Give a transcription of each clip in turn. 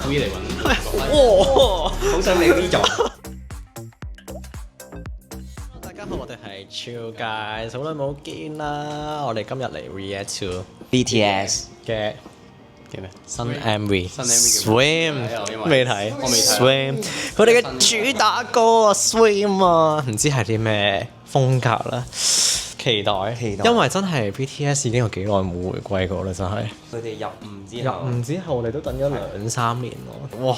V 嚟揾。哇！好想你 V 咗。大家好，我哋係 Chill Guys，好耐冇見啦！我哋今日嚟 react to BTS 嘅咩新 MV 新 MV 叫 Swim，未睇，我未睇 Swim，佢哋嘅主打歌啊 Swim 啊，唔知係啲咩風格啦，期待，因為真係 BTS 已經有幾耐冇回歸過啦，真係。佢哋入伍之入後，伍之後，我哋都等咗2-3年咯。哇！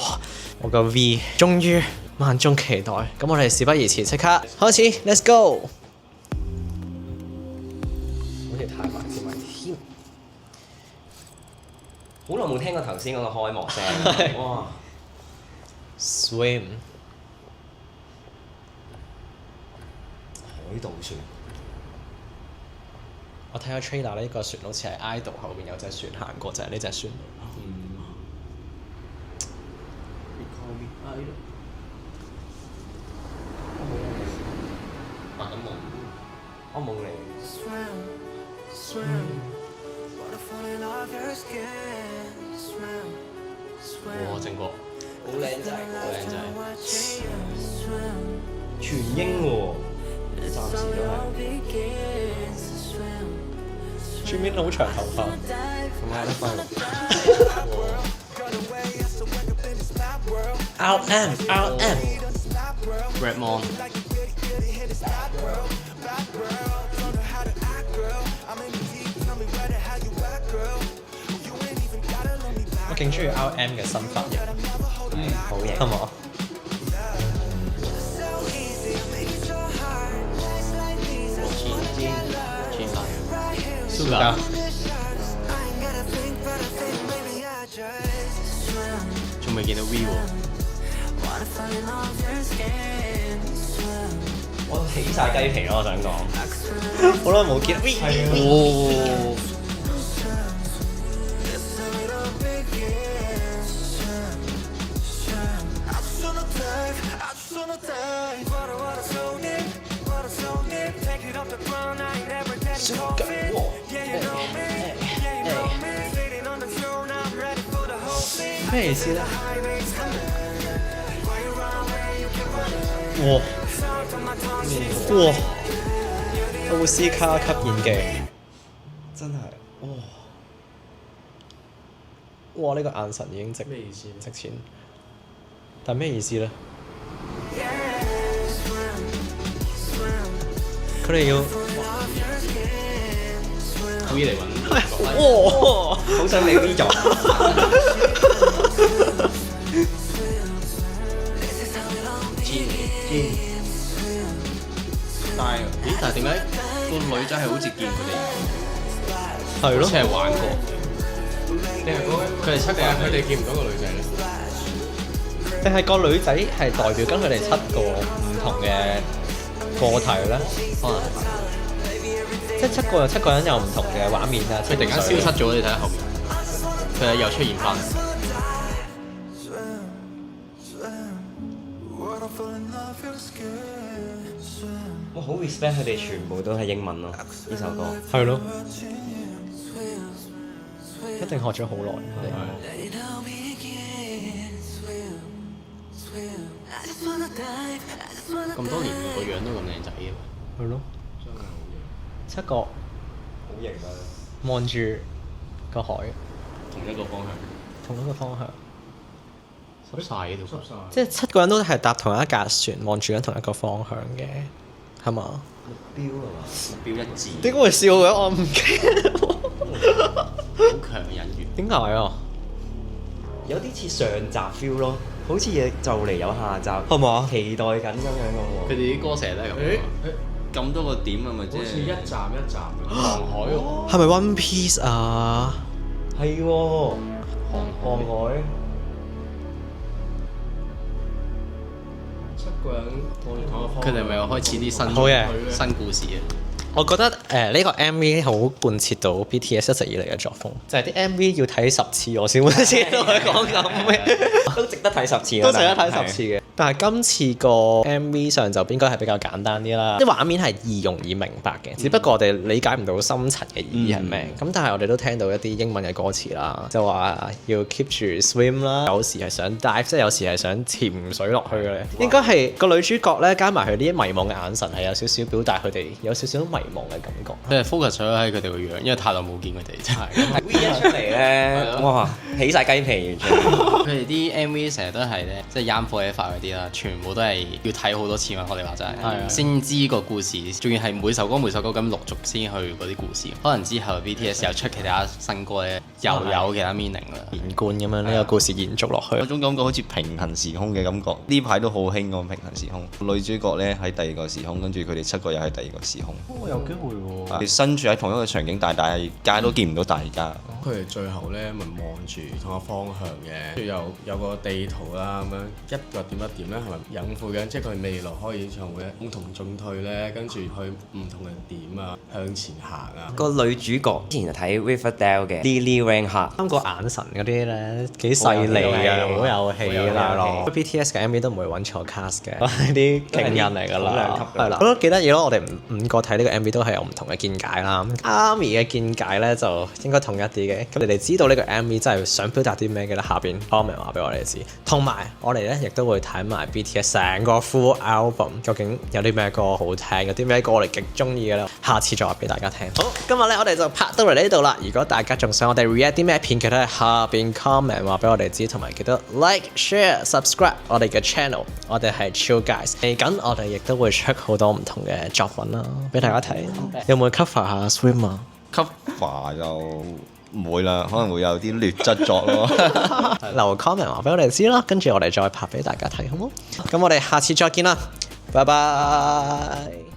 我個 V 終於萬眾期待，咁我哋事不宜遲，即刻開始，Let's go！好似太埋支咪添，好耐冇聽過頭先嗰個開幕聲。哇！ Swim 海盜船，我睇下 trailer 呢個船好似係 idol 後邊有隻船行過，就係呢隻船。發緊夢。我夢嚟。哇！正哥，好靚仔，好靚仔。全英喎，暫時都係。轉面好長頭髮，咁嗌得翻嚟。 RM Redmond。我勁中意 RM 嘅新髮型，好型。係嘛？Suga。仲未見到 V 喎。我起晒雞皮咯，我想講。好耐冇見 V。哦。咩意思咧？哇！哇！奧斯卡級演技，真係，哇！哇！呢個眼神已經值咩意思？值錢，但咩意思咧？佢哋要 V 嚟揾。哇！好想你 V 咗。但係點解個女仔係好似見佢哋，係咯好似，係玩過？定係佢哋7個人，佢哋見唔到個女仔咧？定係個女仔係代表緊佢哋7個唔同嘅個體咧？可能即係7個人有唔同嘅畫面啊！佢突然間消失咗，你睇下後面，佢又出現翻。我好 respect 佢哋全部都係英文咯，呢首歌。係咯，一定學咗好耐。佢哋咁多年個樣都咁靚仔嘅，係咯，真係好型。 7個好型啊！望住個海，同一個方向，同一個方向，濕晒嘅條骨。即係7個人都係搭同一架船，望住緊同一個方向嘅，係嘛？目標係嘛？目標一致。點解會笑嘅？我唔記得。好強人緣。點解啊？有啲似上集 feel 咯，好似嘢就嚟有下集，係嘛？期待緊咁樣嘅佢哋啲歌成日都係咁樣。咁多個點啊，咪即係。好似一站一站。航海喎。係咪 One Piece 啊？喎。係喎，航海。7個人佢哋咪又開始啲新好嘢新故事啊！我覺得呢個 MV 好貫徹到 BTS 一直以嚟嘅作風，就係啲 MV 要睇10次我先會知道佢講緊咩，都值得睇10次都值得睇10次嘅。但係今次個 MV 上就應該係比較簡單啲啦，啲畫面係容易明白嘅，只不過我哋理解唔到深層嘅意義係咩。咁但係我哋都聽到一啲英文嘅歌詞啦，就話要 keep 住 swim 啦，有時係想 dive， 即係有時係想潛水落去嘅。應該係個女主角咧，加埋佢啲迷茫嘅眼神，係有少少表達佢哋有少少迷茫嘅感覺。即係 focus 咗喺佢哋個樣，因為太耐冇見佢哋真係。V 一出嚟咧，哇，起晒雞皮完全。佢哋啲 MV 成日都係咧，即係 Young Forever嗰啲啦，全部都係要睇好多次嘛。我哋話齋，先知個故事，仲要係每首歌咁陸續先去嗰啲故事。可能之後 BTS 又出其他新歌咧，又有其他 meaning 啦，連貫咁樣呢個故事延續落去。嗰種感覺好似平行時空嘅感覺。呢排都好興嗰個平行時空，女主角咧喺第二個時空，跟住佢哋7個又喺第二個時空。有機會喎。身處喺同一個場景，但係街都見唔到大家。佢哋最後咧咪望住同一方向嘅，跟住有個地圖啦咁樣，一個點一點咧係咪隱晦緊？即係佢哋未來開演唱會咧，共同進退咧，跟住去唔同嘅點啊，向前行啊。個女主角之前就睇 Riverdale 嘅 Lily Reinhardt，三個眼神嗰啲咧幾細膩嘅，好有戲啦。BTS 嘅 MV 都唔會揾錯 cast 嘅，啲勁人嚟㗎啦。係啦，我都幾得意咯。我哋五個睇呢個 MV 都係有唔同嘅見解啦。ARMY 嘅見解咧就應該統一啲嘅。咁你哋知道呢個 MV 真係想表達啲咩嘅咧？下邊 comment 話俾我哋知。同埋我哋咧亦都會睇埋 BTS 成個 full album， 究竟有啲咩歌好聽，有啲咩歌我哋極中意嘅咧？下次再話俾大家聽。好，今日咧我哋就拍到嚟呢度啦。如果大家仲想我哋 react 啲咩片，記得喺下邊 comment 話俾我哋知，同埋記得 like、share、subscribe 我哋嘅 channel。我哋係 Chill Guys， 嚟緊我哋亦都會出好多唔同嘅作品啦，俾大家睇。有冇 cover 下 Swim 啊？cover 就唔會啦，可能會有啲劣質作咯。留 comment 話俾我哋知啦，跟住我哋再拍俾大家睇，好冇？咁我哋下次再見啦，拜拜。